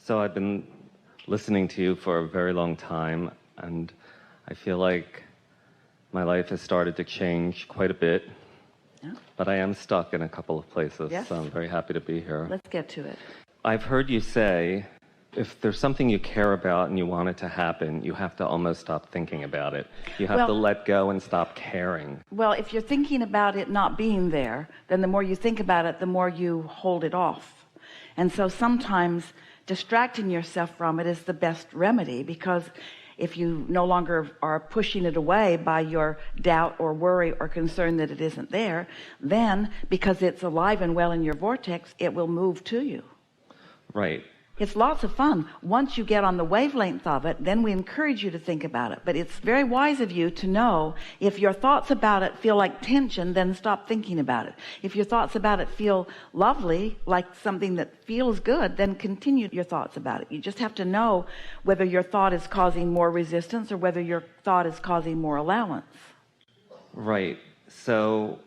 So I've been listening to you for a very long time, and I feel like my life has started to change quite a bit. Yeah. But I am stuck in a couple of places, Yes. so I'm very happy to be here. Let's get to it. I've heard you say, if there's something you care about and you want it to happen, you have to almost stop thinking about it. You have to let go and stop caring. Well, if you're thinking about it not being there, then the more you think about it, the more you hold it off. And so sometimes distracting yourself from it is the best remedy, because if you no longer are pushing it away by your doubt or worry or concern that it isn't there, then because it's alive and well in your vortex, it will move to you. Right. It's lots of fun. Once you get on the wavelength of it, then we encourage you to think about it. But it's very wise of you to know, if your thoughts about it feel like tension, then stop thinking about it. If your thoughts about it feel lovely, like something that feels good, then continue your thoughts about it. You just have to know whether your thought is causing more resistance or whether your thought is causing more allowance. Right. So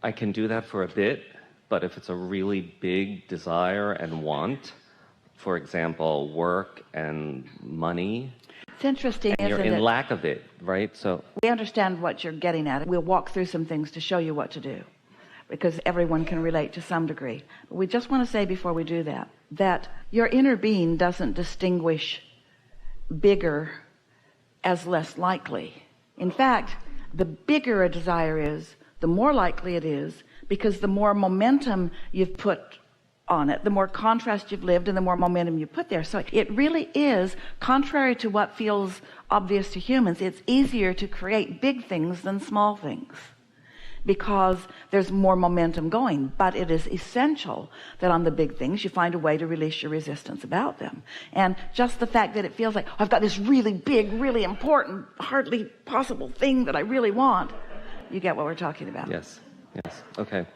I can do that for a bit, but if it's a really big desire and want, for example, work and money, it's interesting, and you're isn't in it? lack of it, right? So we understand what you're getting at. We'll walk through some things to show you what to do, because everyone can relate to some degree. But we just want to say before we do that, that your inner being doesn't distinguish bigger as less likely. In fact, the bigger a desire is, the more likely it is, because the more momentum you've put on it, the more contrast you've lived, and the more momentum you put there. So it really is, contrary to what feels obvious to humans, it's easier to create big things than small things, because there's more momentum going. But it is essential that on the big things you find a way to release your resistance about them. And just the fact that it feels like, oh, I've got this really big, really important, hardly possible thing that I really want, you get what we're talking about. yes. Okay.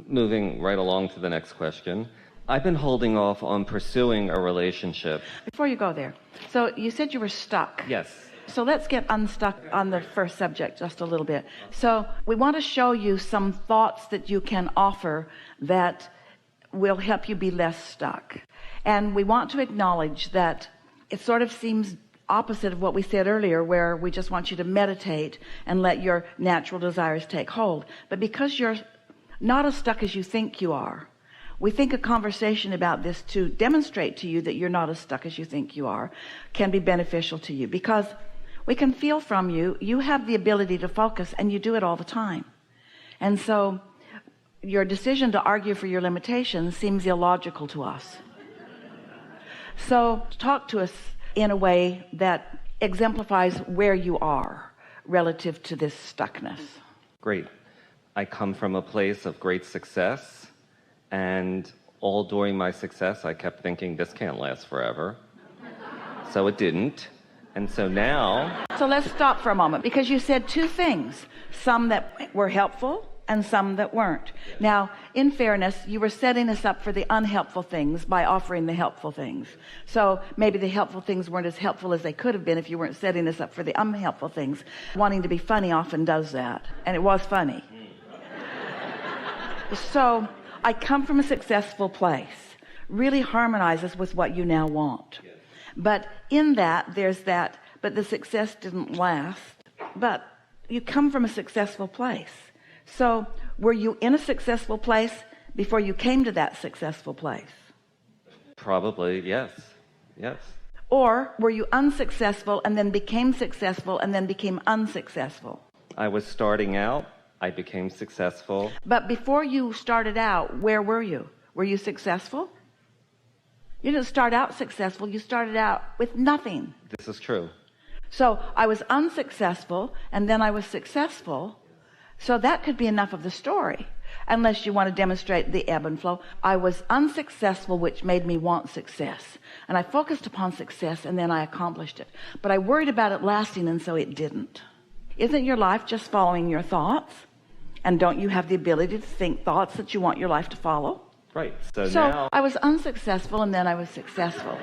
Moving right along to the next question. I've been holding off on pursuing a relationship. Before you go there, so you said you were stuck. Yes. So let's get unstuck on the first subject just a little bit. So we want to show you some thoughts that you can offer that will help you be less stuck. And we want to acknowledge that it sort of seems opposite of what we said earlier, where we just want you to meditate and let your natural desires take hold. But because you're not as stuck as you think you are, we think a conversation about this to demonstrate to you that you're not as stuck as you think you are can be beneficial to you, because we can feel from you, you have the ability to focus, and you do it all the time. And so your decision to argue for your limitations seems illogical to us. So talk to us in a way that exemplifies where you are relative to this stuckness. Great. I come from a place of great success, and all during my success I kept thinking, this can't last forever. So it didn't. And so now... So let's stop for a moment, because you said two things, some that were helpful and some that weren't. Now, in fairness, you were setting us up for the unhelpful things by offering the helpful things. So maybe the helpful things weren't as helpful as they could have been if you weren't setting us up for the unhelpful things. Wanting to be funny often does that, and it was funny. So I come from a successful place really harmonizes with what you now want. But in that, there's that, but the success didn't last. But you come from a successful place. So were you in a successful place before you came to that successful place? Probably, yes. Yes. Or were you unsuccessful and then became successful and then became unsuccessful? I was starting out. I became successful. But before you started out, where were you? Were you successful? You didn't start out successful. You started out with nothing. This is true. So I was unsuccessful and then I was successful. So that could be enough of the story, unless you want to demonstrate the ebb and flow. I was unsuccessful, which made me want success. And I focused upon success, and then I accomplished it. But I worried about it lasting, and so it didn't. Isn't your life just following your thoughts? And don't you have the ability to think thoughts that you want your life to follow? Right. So now I was unsuccessful, and then I was successful.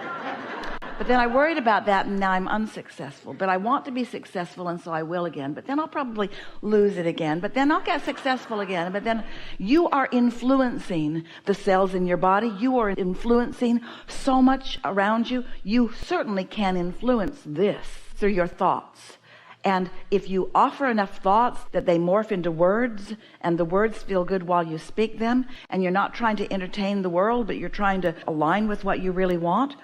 But then I worried about that, and now I'm unsuccessful. But I want to be successful, and so I will again. But then I'll probably lose it again. But then I'll get successful again. But then you are influencing the cells in your body. You are influencing so much around you. You certainly can influence this through your thoughts. And if you offer enough thoughts that they morph into words, and the words feel good while you speak them, and you're not trying to entertain the world, but you're trying to align with what you really want,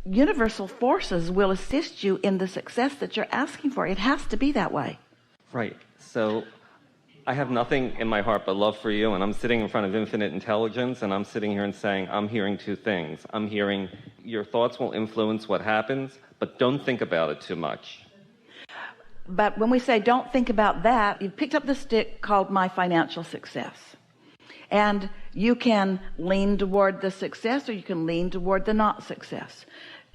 universal forces will assist you in the success that you're asking for. It has to be that way. Right. So I have nothing in my heart but love for you, and I'm sitting in front of infinite intelligence, and I'm sitting here and saying, I'm hearing two things. I'm hearing your thoughts will influence what happens, but don't think about it too much. But when we say don't think about that, you've picked up the stick called my financial success. And you can lean toward the success, or you can lean toward the not success.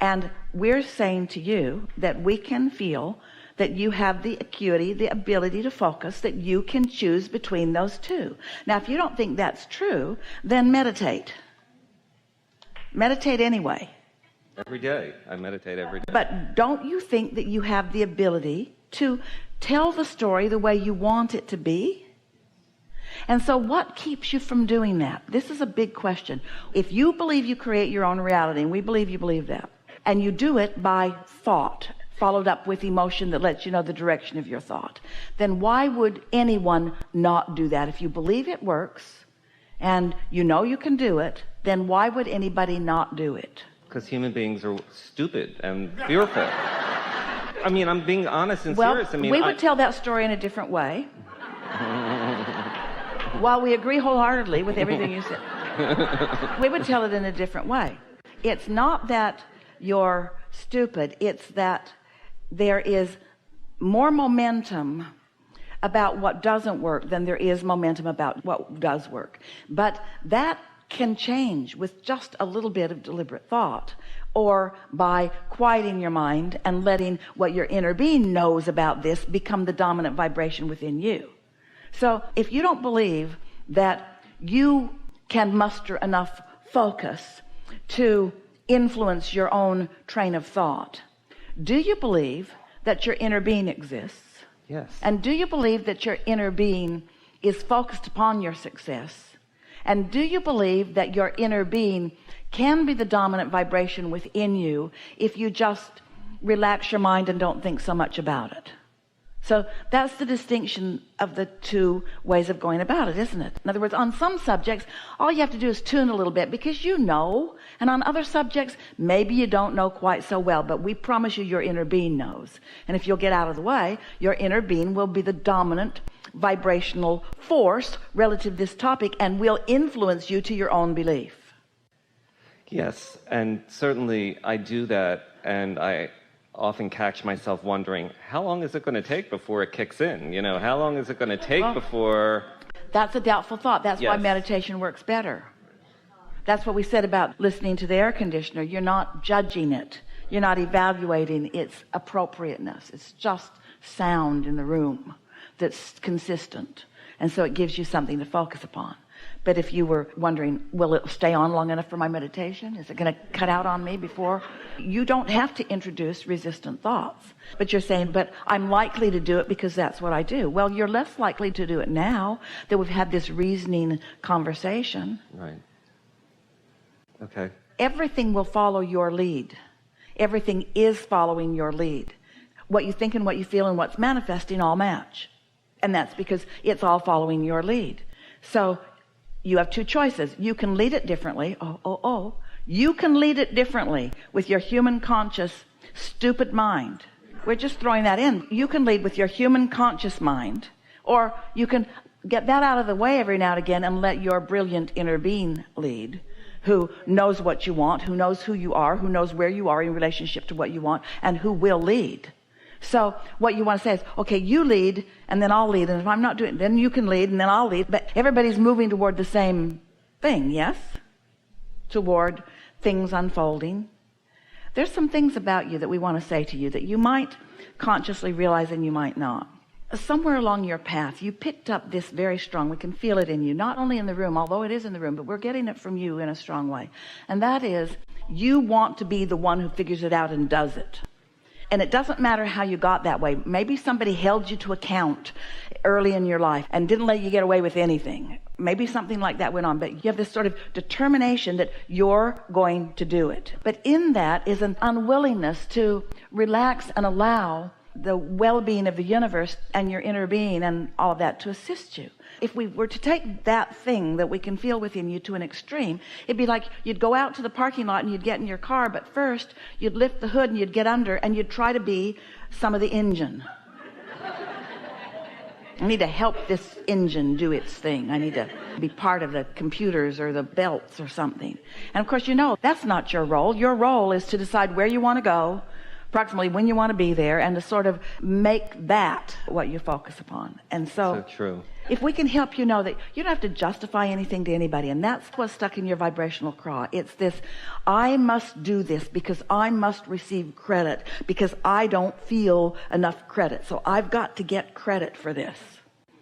And we're saying to you that we can feel that you have the acuity, the ability to focus, that you can choose between those two. Now, if you don't think that's true, then meditate. Meditate anyway. Every day. I meditate every day. But don't you think that you have the ability to tell the story the way you want it to be? And so what keeps you from doing that? This is a big question. If you believe you create your own reality, and we believe you believe that, and you do it by thought, followed up with emotion that lets you know the direction of your thought, then why would anyone not do that? If you believe it works, and you know you can do it, then why would anybody not do it? Because human beings are stupid and fearful. I mean, I'm being honest and serious. I mean, we would tell that story in a different way. While we agree wholeheartedly with everything you said, we would tell it in a different way. It's not that you're stupid. It's that there is more momentum about what doesn't work than there is momentum about what does work. But that can change with just a little bit of deliberate thought, or by quieting your mind and letting what your inner being knows about this become the dominant vibration within you. So if you don't believe that you can muster enough focus to influence your own train of thought, do you believe that your inner being exists? Yes. And do you believe that your inner being is focused upon your success? And do you believe that your inner being can be the dominant vibration within you if you just relax your mind and don't think so much about it? So that's the distinction of the two ways of going about it, isn't it? In other words, on some subjects, all you have to do is tune a little bit because you know. And on other subjects, maybe you don't know quite so well, but we promise you your inner being knows. And if you'll get out of the way, your inner being will be the dominant vibrational force relative to this topic and will influence you to your own belief. Yes, and certainly I do that, and I often catch myself wondering, how long is it going to take before it kicks in? You know, how long is it going to take before... That's a doubtful thought. That's why Yes. meditation works better. That's what we said about listening to the air conditioner. You're not judging it. You're not evaluating its appropriateness. It's just sound in the room that's consistent. And so it gives you something to focus upon. But if you were wondering, will it stay on long enough for my meditation? Is it going to cut out on me before? You don't have to introduce resistant thoughts. But you're saying, but I'm likely to do it because that's what I do. Well, you're less likely to do it now that we've had this reasoning conversation. Right. Okay. Everything will follow your lead. Everything is following your lead. What you think and what you feel and what's manifesting all match. And that's because it's all following your lead. So you have two choices. You can lead it differently. You can lead it differently with your human conscious stupid mind. We're just throwing that in. You can lead with your human conscious mind, or you can get that out of the way every now and again and let your brilliant inner being lead, who knows what you want, who knows who you are, who knows where you are in relationship to what you want, and who will lead. So what you want to say is, okay, you lead and then I'll lead, and if I'm not doing it, then you can lead and then I'll lead. But everybody's moving toward the same thing, yes? Toward things unfolding. There's some things about you that we want to say to you that you might consciously realize and you might not. Somewhere along your path, you picked up this very strong, we can feel it in you, not only in the room, although it is in the room, but we're getting it from you in a strong way. And that is, you want to be the one who figures it out and does it. And it doesn't matter how you got that way. Maybe somebody held you to account early in your life and didn't let you get away with anything. Maybe something like that went on, but you have this sort of determination that you're going to do it. But in that is an unwillingness to relax and allow the well-being of the universe and your inner being and all of that to assist you. If we were to take that thing that we can feel within you to an extreme, it'd be like you'd go out to the parking lot and you'd get in your car, but first you'd lift the hood and you'd get under and you'd try to be some of the engine. I need to help this engine do its thing. I need to be part of the computers or the belts or something. And of course, you know, that's not your role. Your role is to decide where you want to go, approximately when you want to be there, and to sort of make that what you focus upon. And so true. If we can help you know that you don't have to justify anything to anybody, and that's what's stuck in your vibrational craw. It's this, I must do this because I must receive credit because I don't feel enough credit. So I've got to get credit for this.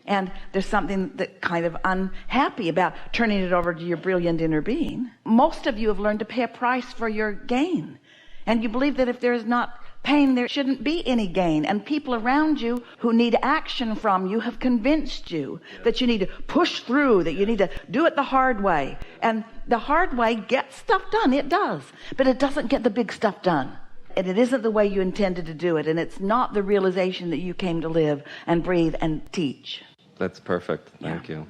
And there's something that kind of unhappy about turning it over to your brilliant inner being. Most of you have learned to pay a price for your gain. And you believe that if there is not pain, there shouldn't be any gain. And people around you who need action from you have convinced you that you need to push through, that you need to do it the hard way. And the hard way gets stuff done. It does. But it doesn't get the big stuff done. And it isn't the way you intended to do it. And it's not the realization that you came to live and breathe and teach. That's perfect. Thank you.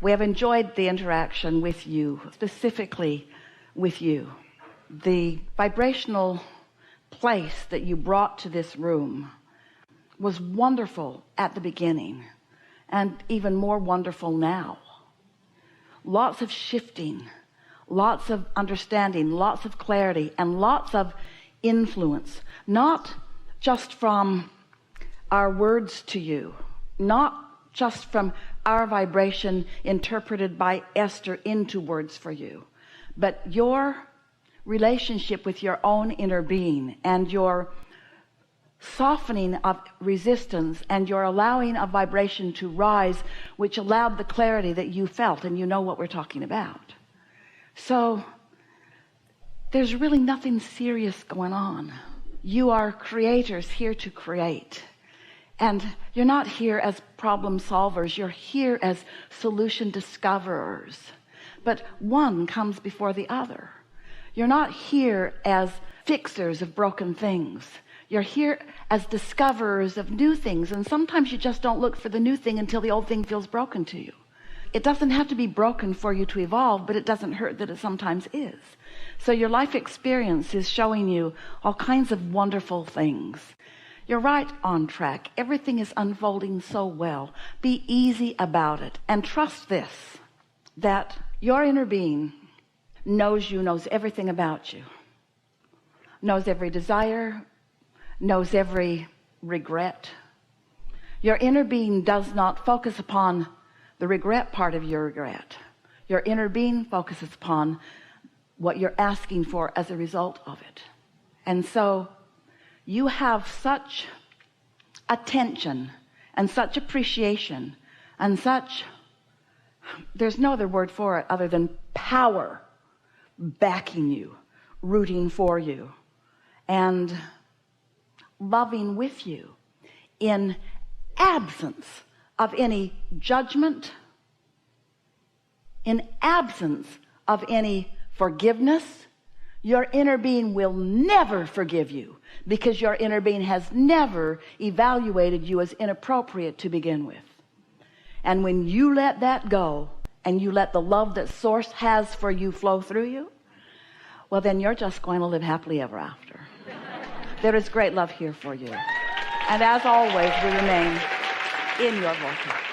We have enjoyed the interaction with you, specifically with you. The vibrational place that you brought to this room was wonderful at the beginning and even more wonderful now. Lots of shifting, lots of understanding, lots of clarity, and lots of influence, not just from our words to you, not just from our vibration interpreted by Esther into words for you, but your relationship with your own inner being and your softening of resistance and your allowing of vibration to rise, which allowed the clarity that you felt, and you know what we're talking about. So there's really nothing serious going on. You are creators here to create. And you're not here as problem solvers. You're here as solution discoverers. But one comes before the other. You're not here as fixers of broken things. You're here as discoverers of new things. And sometimes you just don't look for the new thing until the old thing feels broken to you. It doesn't have to be broken for you to evolve, but it doesn't hurt that it sometimes is. So your life experience is showing you all kinds of wonderful things. You're right on track. Everything is unfolding so well. Be easy about it and trust this, that your inner being knows you, knows everything about you, knows every desire, knows every regret. Your inner being does not focus upon the regret part of your regret. Your inner being focuses upon what you're asking for as a result of it. And so you have such attention and such appreciation and such, there's no other word for it other than power backing you, rooting for you, and loving with you in absence of any judgment, in absence of any forgiveness. Your inner being will never forgive you because your inner being has never evaluated you as inappropriate to begin with. And when you let that go and you let the love that Source has for you flow through you, well, then you're just going to live happily ever after. There is great love here for you. And as always, we remain in your vortex.